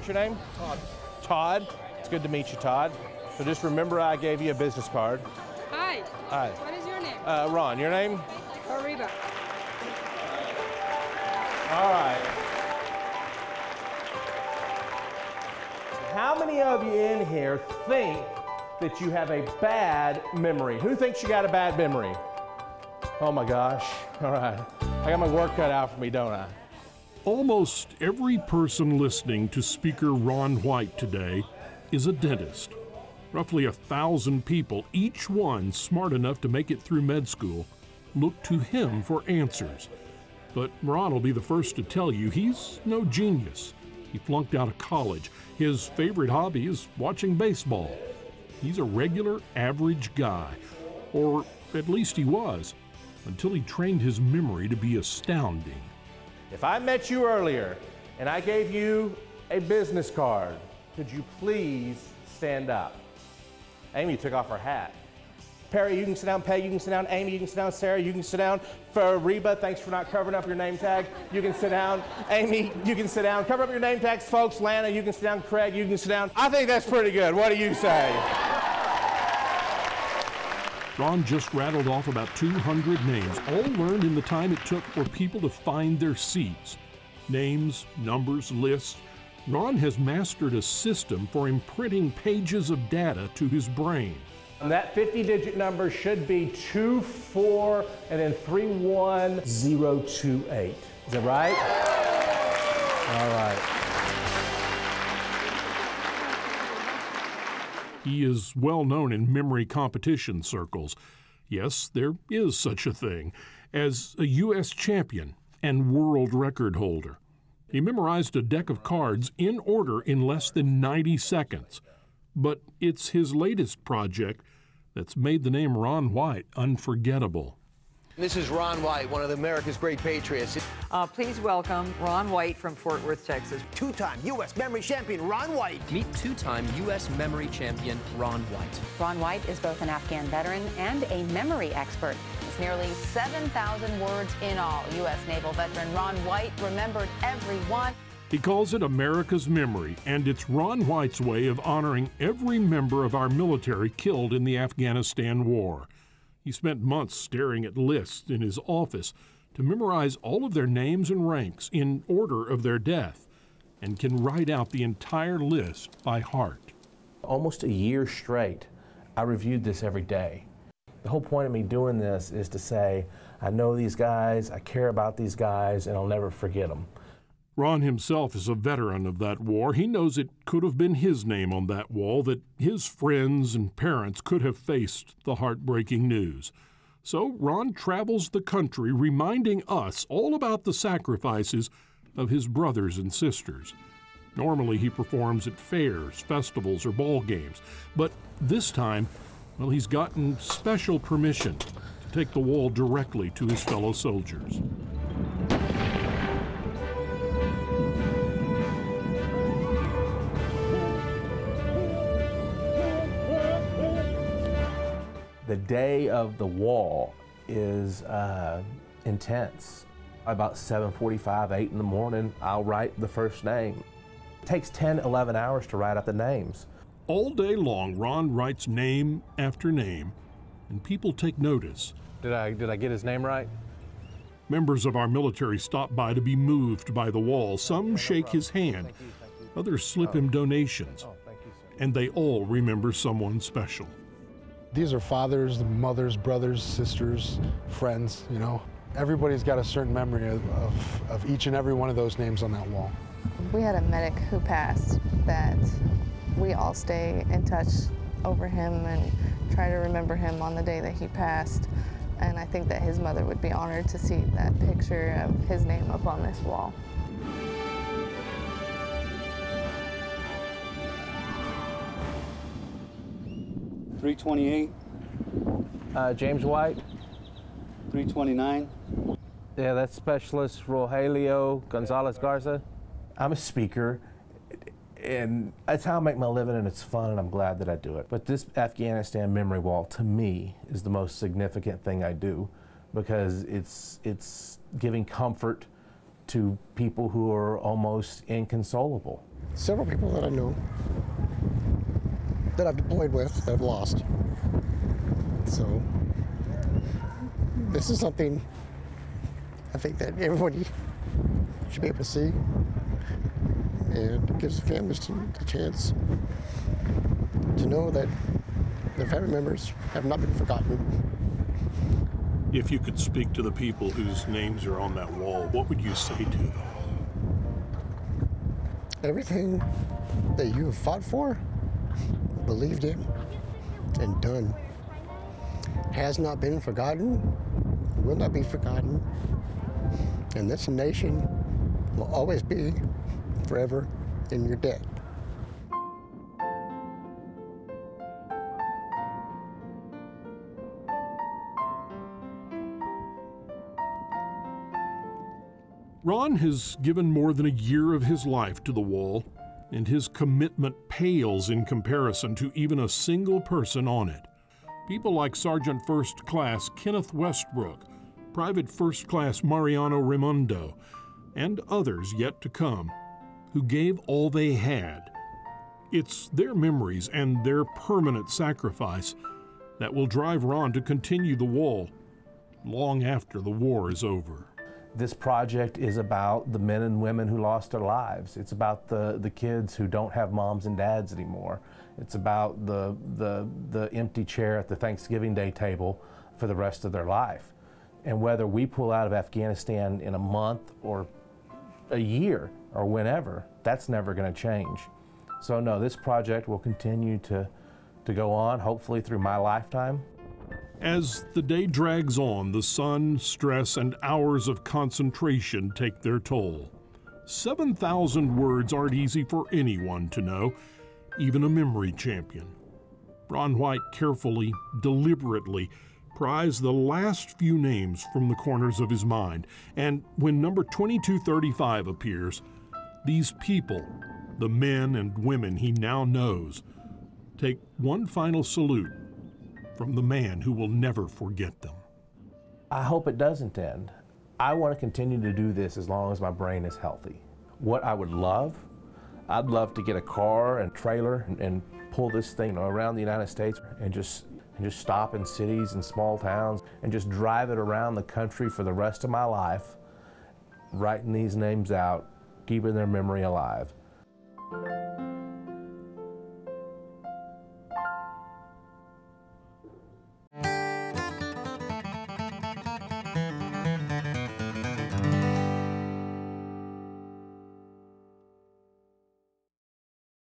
What's your name? Todd. Todd. It's good to meet you, Todd. So just remember I gave you a business card. Hi. Hi. What is your name? Ron. Your name? Ariba. All right. How many of you in here think that you have a bad memory? Who thinks you got a bad memory? Oh my gosh. All right. I got my work cut out for me, don't I? Almost every person listening to Speaker Ron White today is a dentist. Roughly 1,000 people, each one smart enough to make it through med school, look to him for answers. But Ron will be the first to tell you he's no genius. He flunked out of college. His favorite hobby is watching baseball. He's a regular, average guy, or at least he was, until he trained his memory to be astounding. If I met you earlier and I gave you a business card, could you please stand up? Amy took off her hat. Perry, you can sit down. Peg, you can sit down. Amy, you can sit down. Sarah, you can sit down. For Reba, thanks for not covering up your name tag. You can sit down. Amy, you can sit down. Cover up your name tags, folks. Lana, you can sit down. Craig, you can sit down. I think that's pretty good. What do you say? Ron just rattled off about 200 names, all learned in the time it took for people to find their seats. Names, numbers, lists. Ron has mastered a system for imprinting pages of data to his brain. And that 50-digit number should be 24 and then 31028. Is that right? All right. He is well known in memory competition circles. Yes, there is such a thing as a U.S. champion and world record holder. He memorized a deck of cards in order in less than 90 seconds. But it's his latest project that's made the name Ron White unforgettable. This is Ron White, one of America's great patriots. Please welcome Ron White from Fort Worth, Texas. Two-time U.S. memory champion Ron White. Meet two-time U.S. memory champion Ron White. Ron White is both an Afghan veteran and a memory expert. It's nearly 7,000 words in all. U.S. naval veteran Ron White remembered every one. He calls it America's memory, and it's Ron White's way of honoring every member of our military killed in the Afghanistan war. He spent months staring at lists in his office to memorize all of their names and ranks in order of their death, and can write out the entire list by heart. Almost a year straight, I reviewed this every day. The whole point of me doing this is to say, I know these guys, I care about these guys, and I'll never forget them. Ron himself is a veteran of that war. He knows it could have been his name on that wall, that his friends and parents could have faced the heartbreaking news. So Ron travels the country reminding us all about the sacrifices of his brothers and sisters. Normally he performs at fairs, festivals, or ball games, but this time, well, he's gotten special permission to take the wall directly to his fellow soldiers. The day of the wall is intense. About 7:45, 8 in the morning, I'll write the first name. It takes 10, 11 hours to write out the names. All day long, Ron writes name after name, and people take notice. Did I get his name right? Members of our military stop by to be moved by the wall. Some shake his hand, others slip him donations, and they all remember someone special. These are fathers, mothers, brothers, sisters, friends, you know. Everybody's got a certain memory of each and every one of those names on that wall. We had a medic who passed that we all stay in touch over him and try to remember him on the day that he passed. And I think that his mother would be honored to see that picture of his name up on this wall. .328. James White. .329. Yeah, that's Specialist Rogelio Gonzalez Garza. I'm a speaker, and that's how I make my living, and it's fun, and I'm glad that I do it. But this Afghanistan memory wall, to me, is the most significant thing I do, because it's giving comfort to people who are almost inconsolable. several people that I know that I've deployed with that I've lost. So this is something I think that everybody should be able to see, and it gives the families the chance to know that their family members have not been forgotten. If you could speak to the people whose names are on that wall, what would you say to them? Everything that you have fought for, believed in, and done has not been forgotten, will not be forgotten, and this nation will always be forever in your debt. Ron has given more than a year of his life to the wall, and his commitment pales in comparison to even a single person on it. People like Sergeant First Class Kenneth Westbrook, Private First Class Mariano Raimondo, and others yet to come, who gave all they had. It's their memories and their permanent sacrifice that will drive Ron to continue the wall long after the war is over. This project is about the men and women who lost their lives. It's about the kids who don't have moms and dads anymore. It's about the empty chair at the Thanksgiving Day table for the rest of their life. And whether we pull out of Afghanistan in a month or a year or whenever, that's never going to change. So no, this project will continue to go on, hopefully through my lifetime. As the day drags on, the sun, stress, and hours of concentration take their toll. 7,000 words aren't easy for anyone to know, even a memory champion. Ron White carefully, deliberately prized the last few names from the corners of his mind, and when number 2235 appears, these people, the men and women he now knows, take one final salute from the man who will never forget them. I hope it doesn't end. I want to continue to do this as long as my brain is healthy. What I would love, I'd love to get a car and trailer and pull this thing around the United States and just stop in cities and small towns and just drive it around the country for the rest of my life, writing these names out, keeping their memory alive.